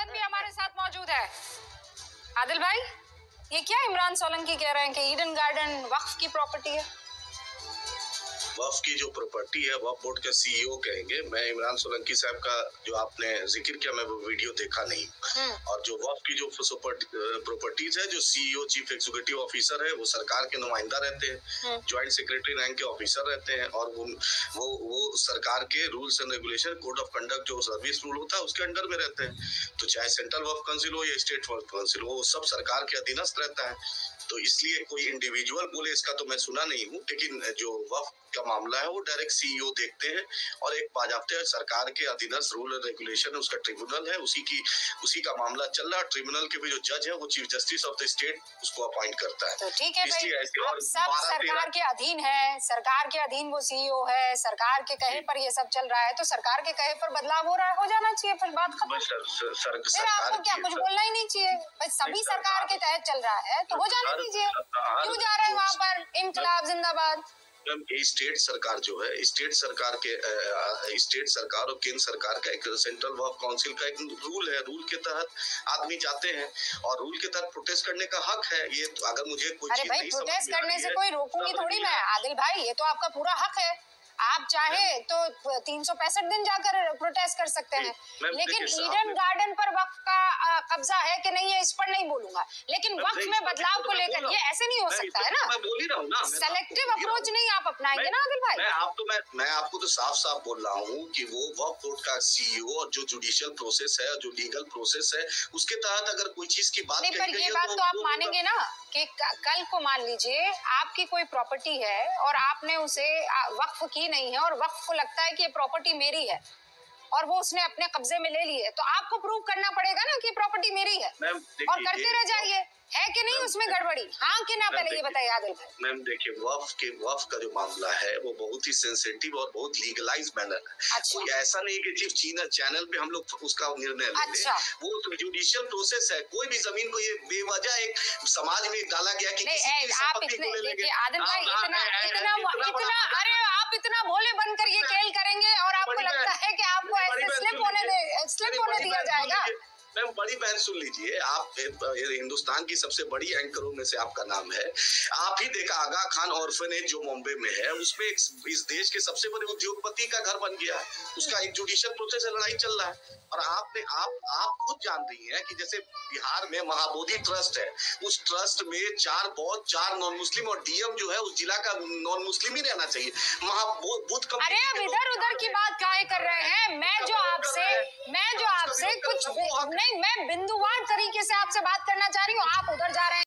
हसन भी हमारे साथ मौजूद है। आदिल भाई, ये क्या इमरान सोलंकी कह रहे हैं कि ईडन गार्डन वक्फ की प्रॉपर्टी है? वक्फ की जो प्रॉपर्टी है वक्फ बोर्ड के सीईओ कहेंगे। मैं इमरान सोलंकी साहब का जो आपने जिक्र किया, मैं वो वीडियो देखा नहीं। और जो वक्फ की जो प्रॉपर्टीज है, जो सीईओ चीफ एग्जीक्यूटिव ऑफिसर है वो सरकार के नुमाइंदा रहते हैं, ज्वाइंट सेक्रेटरी रैंक के ऑफिसर रहते हैं, और वो सरकार के rules and regulation, code of conduct जो सर्विस रूल होता है उसके अंडर में रहते हैं। तो चाहे सेंट्रल वक्फ काउंसिल हो या स्टेट वक्फ काउंसिल हो, वो सब सरकार के अधीनस्थ रहता है। तो इसलिए कोई इंडिविजुअल बोले इसका तो मैं सुना नहीं हूँ, लेकिन जो वक्फ का मामला है वो डायरेक्ट सीईओ देखते हैं, और एक बाज़ाब्ते सरकार के अधीनस्थ रूल एंड रेगुलेशन उसका ट्रिब्यूनल है, उसी का मामला चल रहा है। ट्रिब्यूनल के भी जो जज है वो chief justice of the state उसको अपॉइंट करता है। तो ठीक है भाई, अब सब सरकार के अधीन है, सरकार के अधीन वो सीईओ है, सरकार के कहे पर ये सब चल रहा है, तो सरकार के कहे पर बदलाव हो रहा है, हो जाना चाहिए, फिर बात खत्म। फिर आपको क्या कुछ बोलना ही नहीं चाहिए, सभी सरकार के तहत चल रहा है तो हो जाने दीजिए। क्यों जा रहे हैं वहाँ पर इनकलाब जिंदाबाद? स्टेट सरकार जो है, स्टेट सरकार और केंद्र सरकार का एक सेंट्रल वक्फ काउंसिल का एक रूल है, रूल के तहत आदमी जाते हैं और रूल के तहत प्रोटेस्ट करने का हक है। ये अगर मुझे कोई चीज नहीं समझ में आ रही है, प्रोटेस्ट करने से कोई रोकूंगी थोड़ी मैं, आदिल भाई, ये तो आपका पूरा हक है। आप चाहे तो 365 दिन जाकर प्रोटेस्ट कर सकते हैं, लेकिन ईडन गार्डन पर वक्फ का कब्जा है कि नहीं है इस पर नहीं बोलूंगा, लेकिन वक्फ में बदलाव को लेकर ये ऐसे नहीं हो सकता है ना। मैं बोल ही रहा हूँ ना, सेलेक्टिव अप्रोच नहीं आप अपनाएंगे ना आदिल भाई। मैं आपको तो साफ साफ बोल रहा हूँ कि वो वक्फ बोर्ड का सीईओ और जो जुडिशियल प्रोसेस है, जो लीगल प्रोसेस है, उसके तहत अगर कोई चीज की बात नहीं, पर ये बात तो आप मानेंगे ना कि कल को मान लीजिए आपकी कोई प्रॉपर्टी है और आपने उसे वक्फ की नहीं है, और वक्फ को लगता है कि ये प्रॉपर्टी मेरी है और वो उसने अपने कब्जे में ले ली है, तो आपको प्रूव करना पड़ेगा ना कि प्रॉपर्टी मेरी है, और करते रह जाइए। है कि नहीं उसमें गड़बड़ी? हाँ कि ना, पहले ये बताइए आदिल भाई। मैम देखिए, वक्फ का जो मामला है वो बहुत ही सेंसिटिव और बहुत लीगलाइज मैनर है। कोई ऐसा नहीं कि सिर्फ चैनल पे हम लोग उसका निर्णय ले लें। वो तो जुडिशियल प्रोसेस है। कोई भी जमीन को ये बेवजह एक समाज में डाला गया कि आप इतने देखिए आदिल भाई, इतना अरे आप इतना भोले बनकर ये खेल करेंगे और आपको लगता है कि आपको ऐसे स्लिप होने दिया जाएगा? मैम बड़ी बहन सुन लीजिए, आप हिंदुस्तान की सबसे बड़ी एंकरों में से आपका नाम है। आप ही देखा आगा खान ऑर्फनेज जो मुंबई में है, उसमें इस देश के सबसे बड़े उद्योगपति का घर बन गया है। उसका एक जुडिशियल प्रोसेस है, लड़ाई चल रहा है। और आप खुद जान रही हैं कि जैसे बिहार में महाबोधि ट्रस्ट है, उस ट्रस्ट में 4 बौद्ध 4 नॉन मुस्लिम, और डीएम जो है उस जिला का नॉन मुस्लिम ही रहना चाहिए। महाबोध अरे अब इधर उधर की बात काहे कर रहे हैं? मैं जो आपसे कुछ नहीं, मैं बिंदुवार तरीके से आपसे बात करना चाह रही हूँ, आप उधर जा रहे हैं।